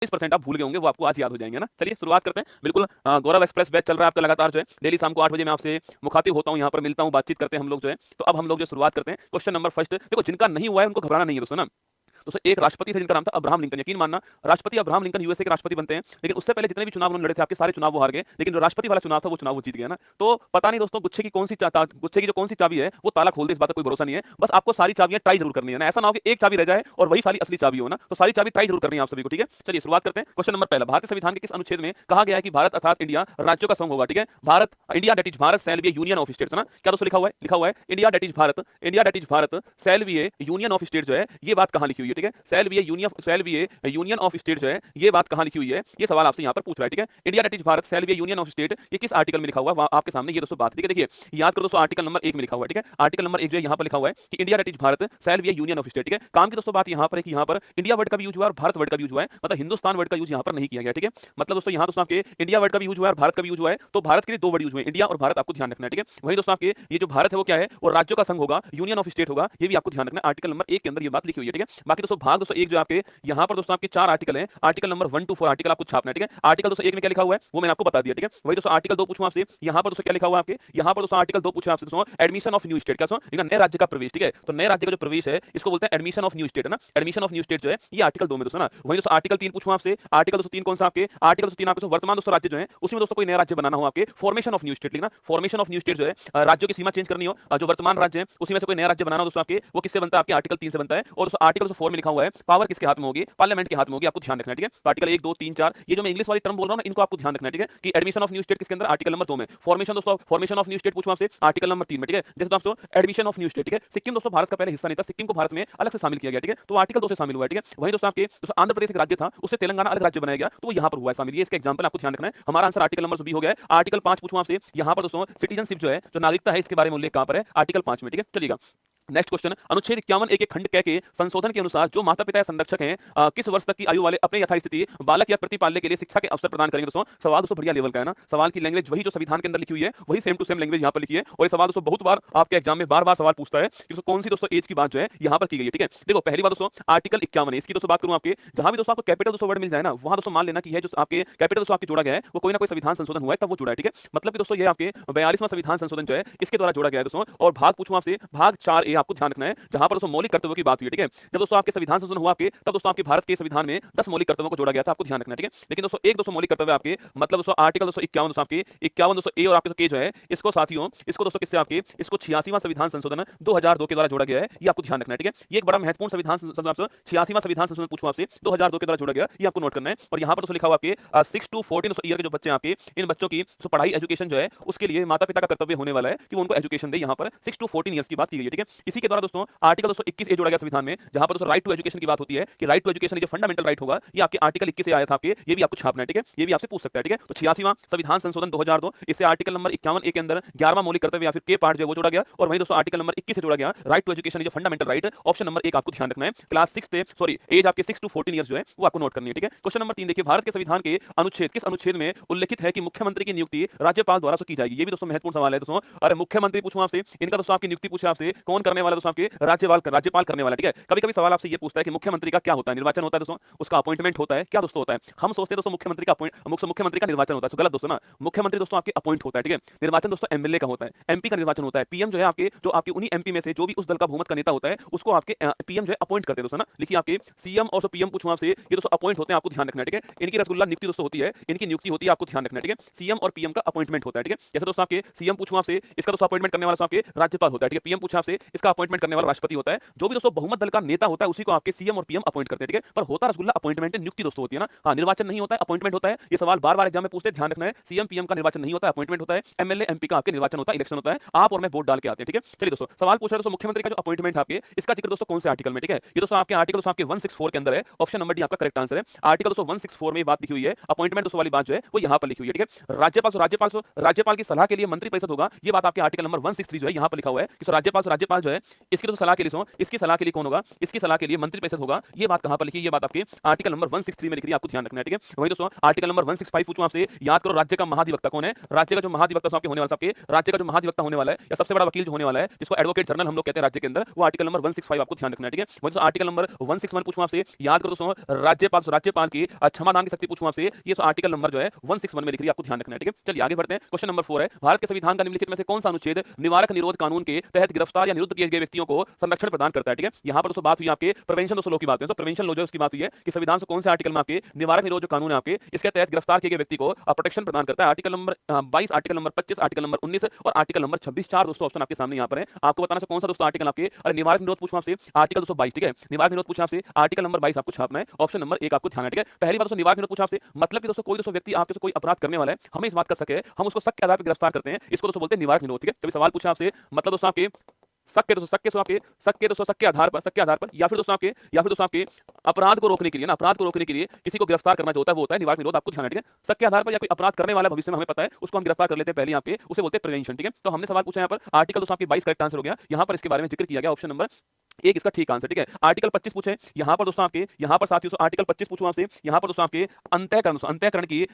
25% आप भूल गए होंगे, वो आपको आज याद हो जाएंगे ना। चलिए शुरुआत करते हैं। बिल्कुल गौरव एक्सप्रेस बैच चल रहा है आपका लगातार जो है, डेली शाम को 8 बजे मैं आपसे मुखातिब होता हूँ, यहाँ पर मिलता हूँ, बातचीत करते हैं हम लोग जो है। तो अब हम लोग जो शुरुआत करते हैं, क्वेश्चन नंबर फर्स्ट। देखो जिनका नहीं हुआ है उनको घबराना नहीं है दोस्तों ना। दोस्तों एक राष्ट्रपति थे जिनका नाम था अब्राहम लिंकन। यकीन मानना, राष्ट्रपति अब्राहम लिंकन यूएसए के राष्ट्रपति बनते हैं, लेकिन उससे पहले जितने भी चुनाव उन्होंने लड़े थे आपके सारे चुनाव वो हार गए, लेकिन जो राष्ट्रपति वाला चुनाव था वो चुनाव वो जीत गया ना। तो पता नहीं दोस्तों गुच्छे की जो कौन सी चाबी है वो ताला खोल दे, इस बात का कोई भरोसा नहीं है। बस आपको सारी चाबियां ट्राई जरूर करनी है ना, ऐसा ना हो कि एक चाबी रह जाए और वही सारी असली चाबी हो ना। तो सारी चाबी ट्राई जरूर करनी है आप सभी को, ठीक है। चलिए शुरुआत करते हैं। क्वेश्चन नंबर पहला, भारतीय संविधान के किस अनुच्छेद में कहा गया है कि भारत अर्थात इंडिया राज्यों का संघ होगा, ठीक है। Bharat, India that is Bharat shall be A union of states, है ना। क्या दोस्तों लिखा हुआ है India that is Bharat, India that is Bharat shall be A union of state, जो है ये बात कहां लिखी हुई है, ठीक है। Shall be A union of state जो है ये बात कहां लिखी हुई है, ये सवाल आपसे यहां पर पूछ रहा है, ठीक है। India that is Bharat shall be A union of state, ये किस आर्टिकल में लिखा हुआ है आपके सामने, ये दोस्तों बात, ठीक है। देखिए याद करो दोस्तों, आर्टिकल नंबर 1 में लिखा हुआ है, ठीक है। आर्टिकल नंबर 1 जो है यहां पर लिखा हुआ है कि India that is Bharat shall be A union of state, ठीक है। काम की दोस्तों बात यहां पर है कि यहां पर इंडिया वर्ड का भी यूज हुआ है और भारत वर्ड का भी यूज हुआ है, मतलब हिंदुस्तान वर्ड का यूज यहां पर नहीं किया गया, ठीक है। मतलब दोस्तों यहां दोस्तों आपके इंडिया वर्ड का भी यूज हुआ है और भारत का भी यूज हुआ है, तो भारत के लिए दो वर्ड यूज हुए, इंडिया और भारत, आपको ध्यान रखना है, ठीक है। वही दोस्तों आपके ये जो भारत है वो क्या है, वो राज्यों का संघ होगा, यूनियन ऑफ स्टेट होगा, ये भी आपको ध्यान रखना है। आर्टिकल नंबर 1 के अंदर ये बात लिखी हुई है, ठीक है। बाकी दोस्तों भाग दोस्तों 1 जो आपके यहाँ पर दोस्तों आपके 4 आर्टिकल हैं, आर्टिकल नंबर 1 to 4 आर्टिकल आपको छापना है, ठीक है। आर्टिकल दोस्तों 1 में क्या लिखा हुआ है वो मैंने आपको बता दिया, ठीक है। वही दोस्तों आर्टिकल 2 पूछूं आपसे, यहाँ पर दोस्तों क्या लिखा हुआ है आपके, यहाँ पर दोस्तों आर्टिकल 2 पूछा आपसे दोस्तों, एडमिशन ऑफ न्यू स्टेट, क्या दोस्तों नए राज्य का प्रवेश, ठीक है। तो नए राज्य का जो प्रवेश है इसको बोलते हैं एडमिशन ऑफ न्यू स्टेट, है ना। एडमिशन ऑफ न्यू स्टेट जो है ये आर्टिकल 2 में दोस्तों ना। वही दोस्तों आर्टिकल 3 पूछूं आपसे, आर्टिकल दोस्तों 3 कौन सा आपके, आर्टिकल दोस्तों 3 आपके वर्तमान दोस्तों राज्य जो है उसमें दोस्तों कोई नया राज्य बनाना हो आपके, फॉर्मेशन ऑफ न्यू स्टेट लिखना। फॉर्मेशन ऑफ न्यू स्टेट जो है राज्यों की सीमा चेंज करनी हो, जो वर्तमान राज्य है उसी में से कोई नया राज्य बनाना हो दोस्तों आपके, वो किससे बनता है, आपके आर्टिकल 3 से बनता है। और दोस्तों आर्टिकल 4 में लिखा हुआ है पावर किसके हाथ में होगी, पार्लियामेंट के हाथ में होगी, आपको ध्यान रखना है, ठीक है। आर्टिकल 1 2 3 4 ये जो मैं इंग्लिश वाली टर्म बोल रहा हूं ना इनको आपको ध्यान रखना है, ठीक है। कि एडमिशन ऑफ न्यू स्टेट किसके अंदर, आर्टिकल नंबर 2 में। फॉर्मेशन दोस्तों फॉर्मेशन ऑफ न्यू स्टेट पूछूं आपसे आर्टिकल नंबर 3 में, ठीक है। जैसे दोस्तों एडमिशन ऑफ न्यू स्टेट, ठीक है। सिक्किम दोस्तों भारत का पहले हिस्सा नहीं था, सिक्किम को भारत में अलग से शामिल किया गया, ठीक है। तो आर्टिकल 2 से शामिल हुआ है, ठीक है। वहीं दोस्तों आपके दोस्तों आंध्र प्रदेश एक राज्य था, उससे तेलंगाना अलग राज्य बनाया गया, तो वो यहाँ पर हुआ है शामिल, ये इसका एग्जांपल आपको ध्यान रखना है। हमारा आंसर आर्टिकल नंबर 20 हो गया है। आर्टिकल 5 पूछूं आपसे, यहाँ पर दोस्तों सिटीजनशिप जो है, जो नागरिकता है, इसके बारे में उल्लेख कहां पर है, आर्टिकल 5 में, ठीक है। चलिएगा नेक्स्ट क्वेश्चन, अनुच्छेद 51 एक खंड क के संशोधन के अनुसार जो माता पिता या संरक्षक हैं किस वर्ष तक की आयु वाले अपने यथास्थिति बालक या प्रतिपाल्य के लिए शिक्षा के अवसर प्रदान करेंगे। दोस्तों सवाल दोस्तों बढ़िया लेवल का है ना, सवाल की लैंग्वेज वही जो संविधान के अंदर लिखी हुई है वही सेम टू सेम लैंग्वेज यहाँ पर लिखी है। और ये सवाल दोस्तों बहुत बार आपके एग्जाम में बार सवाल पूछता है कि कौन सी दोस्तों एज की बात जो है यहाँ पर की गई है, ठीक है। देखो पहली बात दोस्तों आर्टिकल 51 है, इसकी दोस्तों बात करूँ आपके, जहां भी दोस्तों आपको कैपिटल दोस्तों वर्ड मिल जाए ना, वहां दोस्तों मान लेना कि है जो आपके कैपिटल दोस्तों आपके जोड़ा गया है वो कोई ना कोई संविधान संशोधन हुआ है तब वो जुड़ा है, ठीक है। मतलब कि दोस्तों ये आपके 42वां संविधान संशोधन जो है इसके द्वारा जोड़ा गया है दोस्तों। और भाग पूछूं आपसे, भाग 4A आपको ध्यान रखना है, जहां पर दोस्तों मौलिक कर्तव्यों की बात हुई है, ठीक है। जब दोस्तों आपके संविधान संशोधन हुआ आपके तब दोस्तों आपके भारत के संविधान में 10 मौलिक कर्तव्यों को जोड़ा गया था, आपको ध्यान रखना है, ठीक है। लेकिन दोस्तों एक दोस्तों मौलिक कर्तव्य आपके मतलब दोस्तों आर्टिकल दोस्तों 51 दोस्तों आपके 51 दोस्तों ए और आपके के जो है इसको साथियों इसको दोस्तों किससे आपके इसको 86वां संविधान संशोधन 2002 के द्वारा जोड़ा गया है, ये आपको ध्यान रखना है, ठीक है। ये एक बड़ा महत्वपूर्ण संविधान संशोधन, 86वां संविधान संशोधन पूछूं आपसे 2002 के द्वारा जोड़ा गया, ये आपको नोट करना है। और यहाँ पर दोस्तों लिखा हुआ आपके 6 to 14 ईयर के जो बच्चे आपके, इन बच्चों की पढ़ाई एजुकेशन जो है उसके लिए माता पिता का कर्तव्य होने वाला है कि वो उनको एजुकेशन दे, यहाँ पर 6 to 14 ईयर्स की बात की गई है, ठीक है। इसी के द्वारा दोस्तों आर्टिकल 21 जोड़ा गया संविधान में, जहां पर दोस्तों राइट टू एजुकेशन की बात होती है कि राइट टू एजुकेशन जो फंडामेंटल राइट होगा ये आपके आर्टिकल 21 से आया था आपके, ये भी आपको छापना है, ठीक है। ये भी आपसे पूछ सकता है, ठीक है। तो 86वां संविधान संशोधन 2002 इससे आर्टिकल नंबर 51 ए के अंदर 11वां मौलिक कर्तव्य या फिर के पार्ट जो वो जोड़ा गया। और वहीं दोस्तों आर्टिकल नंबर 21 से जोड़ा गया राइट टू एजुकेशन जो फंडामेंटल राइट, ऑप्शन नंबर 1 आपको ध्यान रखना है। क्लास 6 से सॉरी एज आपके 6 to 14 ईयर्स जो है वो आपको नोट करनी है, ठीक है। क्वेश्चन नंबर 3 देखिए, भारत के संविधान के अनुच्छेद किस अनुच्छेद में उल्लेखित है कि मुख्यमंत्री की नियुक्ति राज्यपाल द्वारा की जाएगी, ये भी दोस्तों महत्वपूर्ण सवाल है दोस्तों। अरे मुख्यमंत्री पूछूं आपसे, इनका दोस्तों आपकी नियुक्ति पूछे आपसे कौन करने वाला, दोस्तों आपके राज्यपाल करने वाला, ठीक है। कभी-कभी सवाल आपसे ये पूछता है कि मुख्यमंत्री का क्या होता है, निर्वाचन होता है दोस्तों, उसका अपॉइंटमेंट होता है, क्या दोस्तों होता है। हम सोचते हैं दोस्तों मुख्यमंत्री का निर्वाचन होता है, गलत दोस्तों ना। मुख्यमंत्री दोस्तों आपके अपॉइंट होता है, ठीक है। निर्वाचन दोस्तों एमएलए का होता है, एमपी का निर्वाचन होता है। पीएम जो है आपके जो आपके उन्हीं एमपी में से जो भी उस दल का बहुमत का नेता होता है उसको आपके पीएम जो है अपॉइंट करते हैं दोस्तों ना। लिखिए आपके सीएम और पीएम पूछूं आपसे, ये दोस्तों अपॉइंट होते हैं, आपको ध्यान रखना है, ठीक है। इनकी रसगुल्ला नियुक्ति दोस्तों होती है, इनकी नियुक्ति होती है, आपको ध्यान रखना है, ठीक है। सीएम और पीएम का अपॉइंटमेंट होता है, ठीक है। जैसे दोस्तों आपके सीएम पूछूं आपसे, इसका दोस्तों अपॉइंटमेंट करने वाला आपके राज्यपाल होता है, ठीक है। पीएम पूछा आपसे, इसका अपॉइंटमेंट करने वाला राष्ट्रपति होता है। जो भी दोस्तों बहुमत दल का नेता होता है उसी को आपके सीएम और पीएम अपॉइंट करते हैं, ठीक है। पर होता रसगुल्ला अपॉइंटमेंट नियुक्ति दोस्तों होती है ना। हाँ, निर्वाचन नहीं होता है, अपॉइंटमेंट होता है। ये सवाल बार एग्जाम में पूछते हैं, ध्यान रखना है। सीएम पीएम का निर्वाचन नहीं होता है, अपॉइंटमेंट होता है। एमएलए एमपी का आपके निर्वाचन होता है, इलेक्शन होता है। आप और मैं वोट डाल के आते हैं, ठीक है। चलिए दोस्तों सवाल पूछ रहे हैं दोस्तों मुख्यमंत्री का जो अपॉइंटमेंट आपके, इसका जिक्र दोस्तों कौन से आर्टिकल में, ठीक है। ये दोस्तों आपके आर्टिकल दोस्तों आपके 164 के अंदर है, ऑप्शन नंबर डी आपका करेक्ट आंसर है। आर्टिकल दोस्तों 164 में बात लिखी हुई है, अपॉइंटमेंट दोस्तों वाली बात जो है वो यहाँ पर लिखी हुई है, ठीक है। राज्यपाल की सलाह के लिए मंत्री परिषद होगा, ये बात आपके आर्टिकल नंबर 163 जो है यहाँ पर लिखा हुआ है कि राज्यपाल जो है इसकी तो सलाह के लिए सुनो, इसकी सलाह के लिए कौन होगा, इसकी सलाह के लिए मंत्री परिषद होगा। ये बात कहां पर लिखी है, ये बात आपके आर्टिकल नंबर 163 में लिखी है, आपको ध्यान रखना है, ठीक है। वही दोस्तों आर्टिकल नंबर 165 पूछूं आपसे, याद करो राज्य का महाधिवक्ता कौन है, राज्य का जो महाधिवक्ता आपके होने वाला, आपके राज्य का जो महाधिवक्ता होने वाला है या सबसे बड़ा वकील जो होने वाला है, जिसको एडवोकेट जनरल हम लोग कहते हैं राज्य के अंदर, वो आर्टिकल नंबर 165 आपको ध्यान रखना है, ठीक है। वही दोस्तों आर्टिकल नंबर 161 पूछूं आपसे, याद करो दोस्तों राज्यपाल की क्षमादान की शक्ति पूछूं आपसे, ये आर्टिकल नंबर जो है 161 में लिख रही है, आपको ध्यान रखना है, ठीक है। चलिए आगे बढ़ते हैं। क्वेश्चन नंबर 4 है, भारत के संविधान का निम्नलिखित में से कौन सा अनुच्छेद निवारक निरोध कानून के तहत गिरफ्तार या निरुद्ध किए गए व्यक्तियों को संरक्षण प्रदान करता है, ठीक है। यहाँ पर दोस्तों बात हुई आपके प्रिवेंशन दोस्तों लॉ की बात है, तो प्रिवेंशन लॉ जो उसकी बात हुई है कि संविधान से कौन से आर्टिकल में आपके निवारक निरोध जो कानून है आपके, इसके तहत गिरफ्तार किए गए व्यक्ति को प्रोटेक्शन प्रदान करता है। Article number 22, article number 25, article number 19 और आर्टिकल नंबर 26, चार दोस्तों ऑप्शन आपके सामने यहाँ पर है। आपको बताना है कौन सा दोस्तों आर्टिकल आपके, अरे निवारक निरोध पूछूं आपसे, आर्टिकल 222, ठीक है। निवारक निरोध पूछा आपसे, आर्टिकल नंबर 22 आपको छापना है, ऑप्शन नंबर 1 आपको ध्यान है, ठीक है। पहली बात दोस्तों निवारक निरोध पूछा आपसे, मतलब कि दोस्तों कोई दोस्तों व्यक्ति आपके कोई अपराध करने वाला है, हमें इस बात का शक है, हम उसको शक के आधार पर गिरफ्तार करते हैं, इसको दोस्तों बोलते हैं निवारक निरोध, ठीक है। कभी सवाल पूछा आपसे, मतलब दोस्तों आपके शक के आधार पर या फिर दोस्तों आपके अपराध को रोकने के लिए ना, अपराध को रोकने के लिए किसी को गिरफ्तार करना जो होता है वो होता है निवारक निरोध, आपको ध्यान है, ठीक है। शक के आधार पर या कोई अपराध करने वाला भविष्य में हमें पता है, उसको हम गिरफ्तार कर लेते हैं पहले यहाँ पे, उसे बोलते हैं प्रिवेंशन, ठीक है। तो हमने सवाल पूछा यहाँ पर आर्टिकल दोस्तों आपके 22 करेक्ट आंसर हो गया, यहाँ पर इसके बारे में जिक्र किया गया, ऑप्शन नंबर 1 इसका ठीक आंसर, ठीक है। आर्टिकल 25 पूछे यहाँ पर दोस्तों आपके, यहाँ पर साथियों आर्टिकल 25 पूछूं आपसे, यहाँ पर दोस्तों आपके अंतःकरण की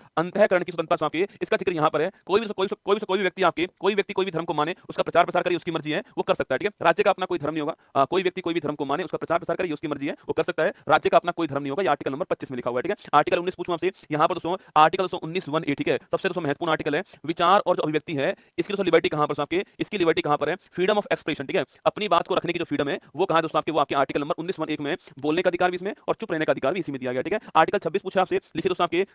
स्वतंत्रता आपके, इसका जिक्र यहाँ पर है। कोई भी व्यक्ति आपके, कोई व्यक्ति कोई भी धर्म को माने, उसका प्रचार प्रसार करे, उसकी मर्जी है, वो कर सकता है, ठीक है। राज्य का अपना कोई धर्म नहीं होगा, कोई व्यक्ति कोई भी धर्म को माने, उसका प्रचार प्रसार करे, उसकी मर्जी है, वो कर सकता है। राज्य का अपना कोई धर्म नहीं होगा, ये आर्टिकल नंबर 25 में लिखा हुआ है, ठीक है। आर्टिकल 19 पूछूं आपसे, यहाँ पर दोस्तों आर्टिकल 19(1)(a), ठीक है, सबसे दोस्तों महत्वपूर्ण आर्टिकल है। विचार और जो अभिव्यक्ति है, इसकी दोस्तों लिबर्टी कहां पर आपके, इसकी लिबर्टी कहां पर है, फ्रीडम ऑफ एक्सप्रेशन, ठीक है। अपनी बात को रखने की जो फ्रीडम है वो कहां है दोस्तों आपके, वो आपके आर्टिकल नंबर 19(1) में बोलने का अधिकार भी इसमें और चुप रहने का अधिकार भी इसी में दिया गया, ठीक है। आर्टिकल 26 पूछा आपसे, लिखिए दोस्तों आपके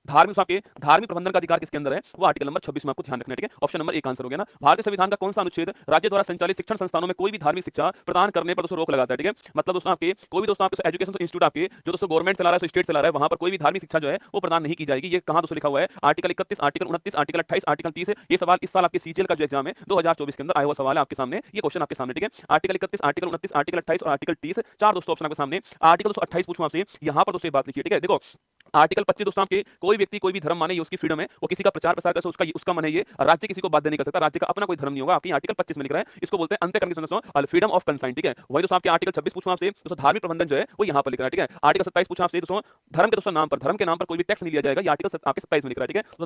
धार्मिक प्रबंधन का अधिकार किसके अंदर है, वो आर्टिकल नंबर 26 में आपको ध्यान रखना है, ठीक है। ऑप्शन नंबर 1 आंसर हो गया ना। भारतीय संविधान का कौन सा अनुच्छेद राज्य द्वारा संचालित शिक्षण संस्थानों में कोई भी धार्मिक शिक्षा प्रदान करने पर दोस्तों रोक लगाता है, ठीक है। मतलब दोस्तों आपके कोई भी दोस्तों आपके एजुकेशन इंस्टीट्यूट आपके जो दोस्तों गवर्नमेंट चला रहा है, स्टेट चला रहा है, वहां पर कोई भी धार्मिक शिक्षा जो है वो प्रदान नहीं की जाएगी। ये कहां दोस्तों लिखा हुआ है, आर्टिकल 31, आर्टिकल 29, आर्टिकल 28, आर्टिकल 30 है। ये सवाल इस साल आपके सीजीएल का जो एग्जाम है 2024 के अंदर आया हुआ सवाल है आपके सामने, ये क्वेश्चन आपके सामने, ठीक है। आर्टिकल 31, आर्टिकल 29, आर्टिकल 28 और आर्टिकल 30, चार दोस्तों ऑप्शन आपके सामने। आर्टिकल 28 पूछूं आपसे, यहाँ पर दोस्तों बात लिखिए, ठीक है। देखो आर्टिकल 25 दोस्तों आपके कोई व्यक्ति कोई भी धर्म माने, ये उसकी फ्रीडम है, वो किसी का प्रचार प्रसार कर उसका मन है, ये राज्य किसी को बाध्य नहीं कर सकता, राज्य का अपना कोई धर्म नहीं होगा, आपकी आर्टिकल 25 में लिख रहा है, इसको बोलते हैं अंतःकरण की स्वतंत्रता, फ्रीडम ऑफ कंसाइंट, ठीक है। वही दोस्तों आपके आर्टिकल 26 पूछूं आपसे, दोस्तों धार्मिक प्रबंधन जो है वो यहाँ पर लिख रहा है, ठीक है। आर्टिकल 27 पूछा आपसे दोस्तों, धर्म के दोस्तों नाम पर कोई भी टैक्स नहीं लिया जाएगा, ये आर्टिकल आपके 27 में लिख रहा है, ठीक है। तो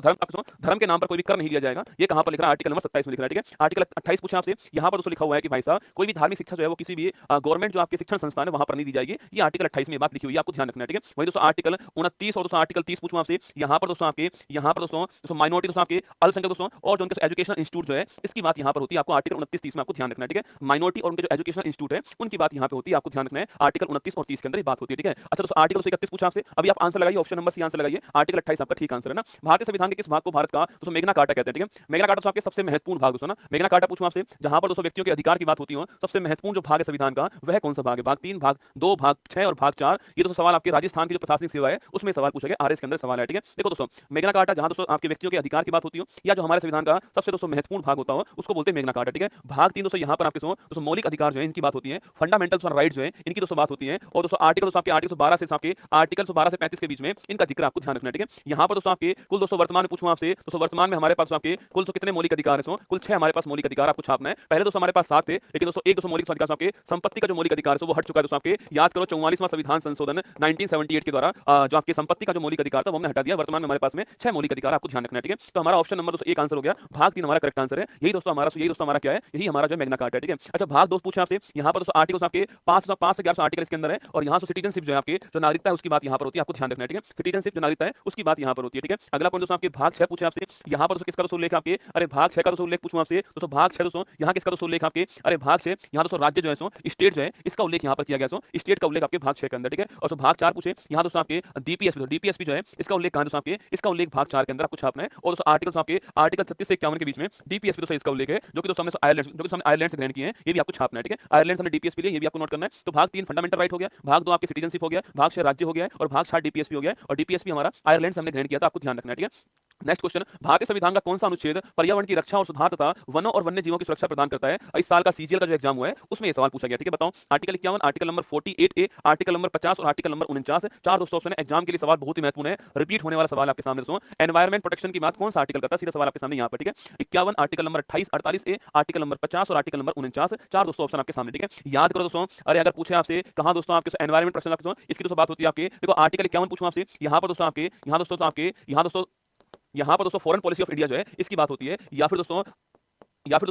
धर्म के नाम पर कोई भी कर नहीं लिया जाएगा, ये कहां पर लिख रहा है, आर्टिकल नंबर 27 में लिख रहा है, ठीक है। आर्टिकल 28 पूछा आपसे, यहाँ पर दोस्तों लिखा हुआ है कि भाई साहब कोई भी धार्मिक शिक्षा जो है वो किसी भी गवर्नमेंट जो आपके शिक्षण संस्थान है वहां पर नहीं दी जाएगी, ये आर्टिकल 28 में बात लिखी हुई है, आपको ध्यान रखना है, ठीक है। वही दोस्तों आर्टिकल 29 और दोस्तों आर्टिकल 30 पूछूं आपसे, यहाँ पर दोस्तों माइनॉरिटी दोस्तों आपके अल्पसंख्यक दोस्तों और जो उनके एजुकेशन इंस्टीट्यूट जो है इसकी बात यहाँ पर होती है, आपको आर्टिकल 29, 30 में आपको ध्यान रखना है, ठीक है। माइनॉरिटी और उनके जो एजुकेशन इंस्टीट्यूट है उनकी बात यहाँ पे होती है, आपको ध्यान रखना है, आर्टिकल 29 और 30 के अंदर ये बात होती है, ठीक है। अच्छा दोस्तों आर्टिकल 31 पूछा आपसे, अभी आप आंसर लगाइए, ऑप्शन नंबर सी आंसर लगाइए, आर्टिकल 28 आपका ठीक आंसर है ना। भारतीय संविधान के किस भाग को भारत का दोस्तों मैग्ना कार्टा कहते हैं, ठीक है। मैग्ना कार्टा आपके सबसे महत्वपूर्ण भाग दोस्तों ना, मैग्ना कार्टा पूछूं आपसे, जहां पर दोस्तों व्यक्तियों के अधिकार की बात होती हो, सबसे महत्वपूर्ण जो भाग है संविधान का वह कौन सा भाग है, भाग 3, भाग 2, भाग 6 और भाग 4। ये दोस्तों सवाल आपके राजस्थान की जो प्रशासनिक सेवा है उसमें सवाल पूछा गया, आरएस के अंदर सवाल है, ठीक है। देखो दोस्तों मैग्ना कार्टा जहां दोस्तों आपके व्यक्तियों के अधिकार की बात होती हो या जो हमारे संविधान का सबसे दोस्तों महत्वपूर्ण भाग होता हो उसको बोलते हैं मैग्ना कार्टा, ठीक है। भाग 3 दोस्तों यहाँ पर आपके दोस्तों मौलिक अधिकार जो है इनकी बात होती है, फंडामेंटल्स और राइट जो है इनकी दोस्तों बात होती है, और दोस्तों आर्टिकल दोस्तों आपके आर्टिकल 12 से आपके आर्टिकल 12 से 35 के बीच में इनका जिक्र आपको ध्यान रखना है, ठीक है। यहाँ पर दोस्तों आपके कुल दोस्तों वर्तमान में पूछूं आपसे, दोस्तों वर्तमान में हमारे पास आपके कुल तो कितने मौलिक अधिकार है, कुल 6 हमारे पास मौलिक अधिकार आपको छापना है। पहले दोस्तों हमारे पास 7 थे, लेकिन दोस्तों एक दोस्तों मौलिक अधिकार आपके संपत्ति का जो मौलिक अधिकार है वो हट चुका है दोस्तों आपके, याद करो 44वां संविधान संशोधन 1978 के द्वारा जो आपके संपत्ति का जो मौलिक अधिकार था वो हमने हटा दिया। वर्तमान में हमारे पास में 6 मौलिक अधिकार आपको ध्यान रखना है, ठीक है। तो हमारा ऑप्शन नंबर दोस्तों 1 आंसर हो गया, भाग 3 हमारा करेक्ट आंसर है, यही दोस्तों हमारा क्या है, यही हमारा जो मैग्ना कार्टा है, ठीक है। अच्छा भाग 2 पूछा आपसे, यहाँ पर दोस्तों आर्टिकल आपके 5 से 11 आर्टिकल इसके अंदर है, और यहाँ से सिटीजनशिप जो है आपके जो नागरिकता है उसकी बात यहाँ पर होती है, आपको ध्यान रखना है, ठीक है। सिटीजनशिप जो नागरिकता है उसकी बात यहाँ पर होती है, ठीक है। अगला पॉइंट दोस्तों आपके भाग 6 पूछे आपसे, यहाँ पर दोस्तों किसका दोस्तों उल्लेख आपके, अरे भाग 6 का दोस्तों उल्लेख पूछूं आपसे, दोस्तों भाग 6 दोस्तों यहाँ किसका दोस्तों उल्लेख आपके, अरे भाग 6 यहाँ दोस्तों राज्य जो है स्टेट जो है इसका उल्लेख यहाँ पर किया गया, स्टेट का उल्लेख आपके भाग 6 के अंदर, ठीक है। और भाग 4 पूछे, यहाँ दोस्तों आपके डीपीएसपी जो है इसका उल्लेख कहां दोस्तों आपके, इसका उल्लेख भाग 4 के अंदर आपको छापना है। और दोस्तों आर्टिकल आपके आर्टिकल 36 से 51 के बीच में डीपीएसपी दोस्तों इसका उल्लेख है, जो कि दोस्तों हमने आयरलैंड से ग्रहण किए हैं, ये भी आपको छापना है, ठीक है। आयरलैंड से हमने डीपीएसपी लिए, ये भी आपको नोट करना है। तो भाग 3 फंडामेंटल राइट हो गया, भाग 2 आपके सिटीजनशिप हो गया, भाग 6 राज्य हो गया और भाग 7 डीपीएसपी हो गया, और डीपीएसपी हमारा आयरलैंड से हमने ग्रहण किया था, आपको ध्यान रखना है, ठीक है। नेक्स्ट क्वेश्चन, भारतीय संविधान का कौन सा अनुच्छेद पर्यावरण की रक्षा और सुधार तथा वनों और वन्य जीवों की सुरक्षा प्रदान करता है? इस साल का सीजीएल का जो एग्जाम हुआ है उसमें ये सवाल पूछा गया, ठीक है। बताओ, article 51, article number 48A, article number 50 और आर्टिकल नंबर 49। चार दोस्तों ऑप्शन है, एग्जाम के लिए सवाल बहुत ही महत्वपूर्ण है, रिपीट होने वाला सवाल आपके सामने दोस्तों। एनवायरमेंट प्रोटेक्शन की बात कौन सा आर्टिकल करता है? सीधा सवाल आपके सामने यहाँ पर, ठीक है। 51, article number 28, 48A, article number 50 और आर्टिकल नंबर 49। चार दोस्तों ऑप्शन आपके सामने, ठीक है। याद करो दोस्तों, अरे अगर पूछे आपसे कहाँ दोस्तों आपके एनवायरमेंट प्रोटेक्शन आपके इसकी दोस्तों बात होती है आपके, देखो आर्टिकल 51 पूछूं आपसे, यहाँ पर दोस्तों आपके, यहाँ दोस्तों आपके, यहाँ पर दोस्तों फॉरेन पॉलिसी ऑफ इंडिया जो है इसकी बात होती है, या फिर दोस्तों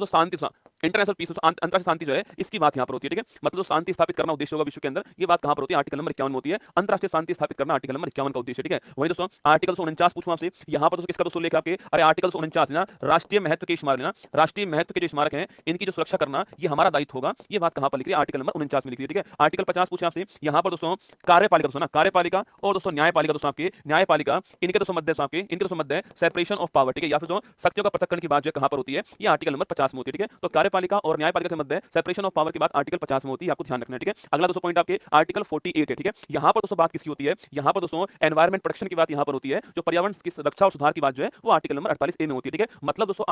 शांति, इंटरनेशनल पीस, अंतरराष्ट्रीय शांति जो है इसकी बात यहाँ पर होती है, ठीक है। मतलब जो शांति स्थापित करना उद्देश्य होगा विश्व के अंदर, ये बात कहाँ पर होती है? आर्टिकल नंबर 51 में होती है। अंतरराष्ट्रीय शांति स्थापित करना आर्टिकल नंबर 51 का उद्देश्य, ठीक है। वही दोस्तों आर्टिकल 49 पूछूं आपसे, यहाँ पर दोस्तों किसका दोस्तों लेकर आपके, अरे आर्टिकल 49 ना, राष्ट्रीय महत्व के स्मारक ना, राष्ट्रीय महत्व के जो स्मारक हैं इनकी जो सुरक्षा करना ये हमारा दायित्व होगा, ये बात कहाँ पर लिख रही है? आर्टिकल नंबर 49 में लिख रही है, ठीक है। आर्टिकल 50 पूछे आपसे, यहाँ पर दोस्तों कार्यपालिका दोस्तों ना, कार्यपालिका और दोस्तों न्यायपालिका दोस्तों आपके, न्यायपालिका इनके दोस्तों मध्य आपके, इनके दोस्तों मध्य सेपरेशन ऑफ पावर, ठीक है। या फिर जो शक्तियों का पृथक्करण की बात जो कहाँ पर होती है? ये आर्टिकल नंबर 50 में होती है, ठीक है। तो कार्यपालिका और न्यायपालिका के मध्य सेपरेशन ऑफ पावर की बात आर्टिकल 50 में होती है, आपको ध्यान रखना है, ठीक है। अगला दोस्तों पॉइंट आपके आर्टिकल 48 है, ठीक है। यहाँ पर दोस्तों बात किसकी होती है? यहाँ पर दोस्तों एनवायरमेंट प्रोटेक्शन की बात यहाँ पर होती है, जो पर्यावरण की रक्षा और सुधार की बात जो है वो आर्टिकल नंबर 48A में होती है, ठीक है। मतलब दोस्तों